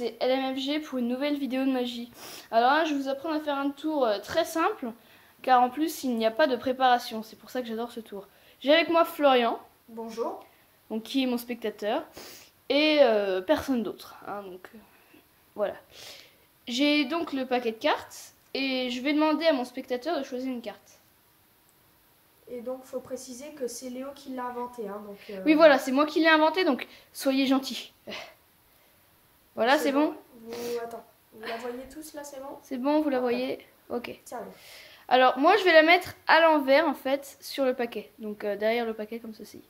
c'est LMFG pour une nouvelle vidéo de magie. Alors là, je vais vous apprendre à faire un tour très simple, car en plus, il n'y a pas de préparation. C'est pour ça que j'adore ce tour. J'ai avec moi Florian. Bonjour. Donc, qui est mon spectateur, et personne d'autre. Hein, donc, voilà. J'ai donc le paquet de cartes, et je vais demander à mon spectateur de choisir une carte. Et donc, faut préciser que c'est Léo qui l'a inventé. Hein, donc, Oui, voilà, c'est moi qui l'ai inventé, donc soyez gentils. Voilà, c'est bon. Attends, vous la voyez tous là, c'est bon? C'est bon, vous la voyez? Ok. Tiens. Alors, moi, je vais la mettre à l'envers, en fait, sur le paquet. Donc, derrière le paquet, comme ceci.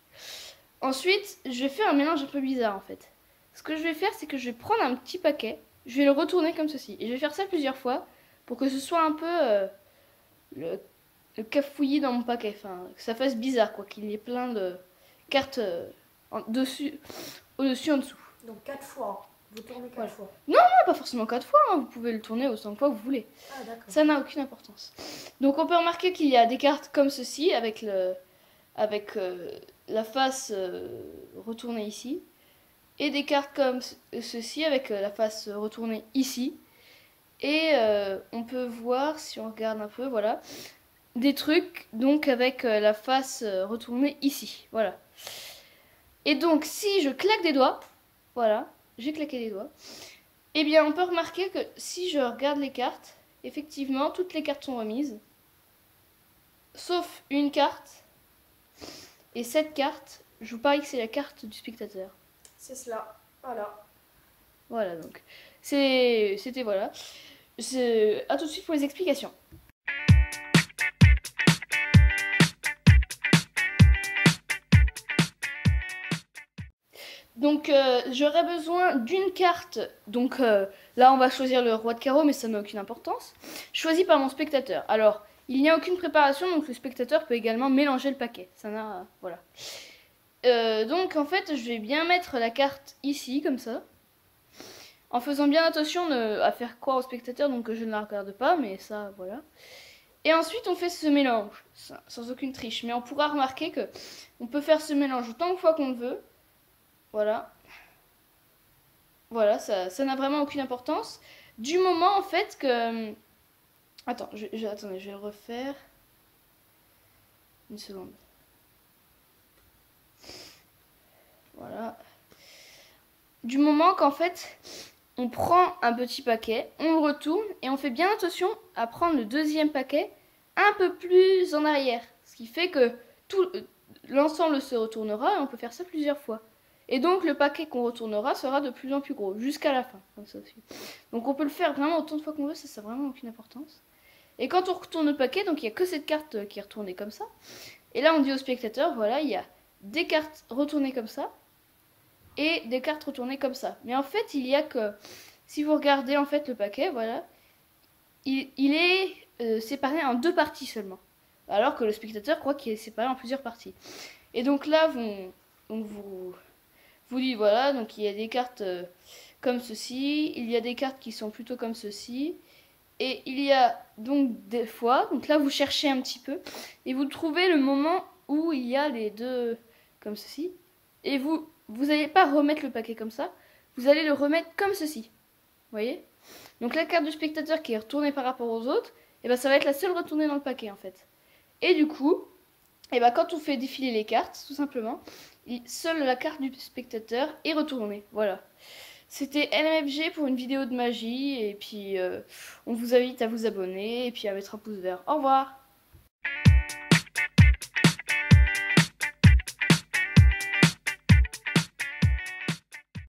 Ensuite, je vais faire un mélange un peu bizarre, en fait. Ce que je vais faire, c'est que je vais prendre un petit paquet, je vais le retourner comme ceci. Et je vais faire ça plusieurs fois, pour que ce soit un peu le cafouillis dans mon paquet. Enfin, que ça fasse bizarre, quoi. Qu'il y ait plein de cartes au-dessus, en dessous. Donc 4 fois. Vous tournez 4 Voilà. fois. Non, pas forcément 4 fois, hein. Vous pouvez le tourner autant de fois que vous voulez. Ah, d'accord. Ça n'a aucune importance. Donc on peut remarquer qu'il y a des cartes comme ceci, avec la face retournée ici, et des cartes comme ceci, avec la face retournée ici. Et on peut voir, si on regarde un peu, voilà, des trucs donc avec la face retournée ici. Voilà. Et donc si je claque des doigts, voilà, j'ai claqué des doigts, eh bien on peut remarquer que si je regarde les cartes, effectivement toutes les cartes sont remises, sauf une carte. Et cette carte, je vous parie que c'est la carte du spectateur. C'est cela. Voilà. Voilà, donc c'était voilà. À tout de suite pour les explications. Donc j'aurais besoin d'une carte. Donc là on va choisir le roi de carreau, mais ça n'a aucune importance. Choisi par mon spectateur. Alors il n'y a aucune préparation, donc le spectateur peut également mélanger le paquet. Ça n'a voilà. Donc en fait je vais bien mettre la carte ici comme ça, en faisant bien attention à faire croire au spectateur donc que je ne la regarde pas, mais ça voilà. Et ensuite on fait ce mélange sans aucune triche, mais on pourra remarquer que on peut faire ce mélange autant de fois qu'on le veut. Voilà. Voilà, ça n'a vraiment aucune importance. Du moment en fait que... Attendez, je vais le refaire. Une seconde. Voilà. Du moment qu'en fait, on prend un petit paquet, on le retourne et on fait bien attention à prendre le deuxième paquet un peu plus en arrière. Ce qui fait que l'ensemble se retournera et on peut faire ça plusieurs fois. Et donc le paquet qu'on retournera sera de plus en plus gros, jusqu'à la fin. Comme ça aussi. Donc on peut le faire vraiment autant de fois qu'on veut, ça n'a vraiment aucune importance. Et quand on retourne le paquet, donc il n'y a que cette carte qui est retournée comme ça. Et là on dit au spectateur, voilà, il y a des cartes retournées comme ça et des cartes retournées comme ça. Mais en fait, il y a que, si vous regardez en fait le paquet, voilà, il est séparé en deux parties seulement. Alors que le spectateur croit qu'il est séparé en plusieurs parties. Et donc là, vous dites voilà, donc il y a des cartes comme ceci, il y a des cartes qui sont plutôt comme ceci, et il y a donc des fois, donc là vous cherchez un petit peu, et vous trouvez le moment où il y a les deux comme ceci, et vous n'allez pas remettre le paquet comme ça, vous allez le remettre comme ceci, vous voyez? Donc la carte du spectateur qui est retournée par rapport aux autres, et ben ça va être la seule retournée dans le paquet en fait. Et du coup, et ben quand on fait défiler les cartes, tout simplement, seule la carte du spectateur est retournée. Voilà. C'était LMFG pour une vidéo de magie. Et puis, on vous invite à vous abonner et puis à mettre un pouce vert. Au revoir!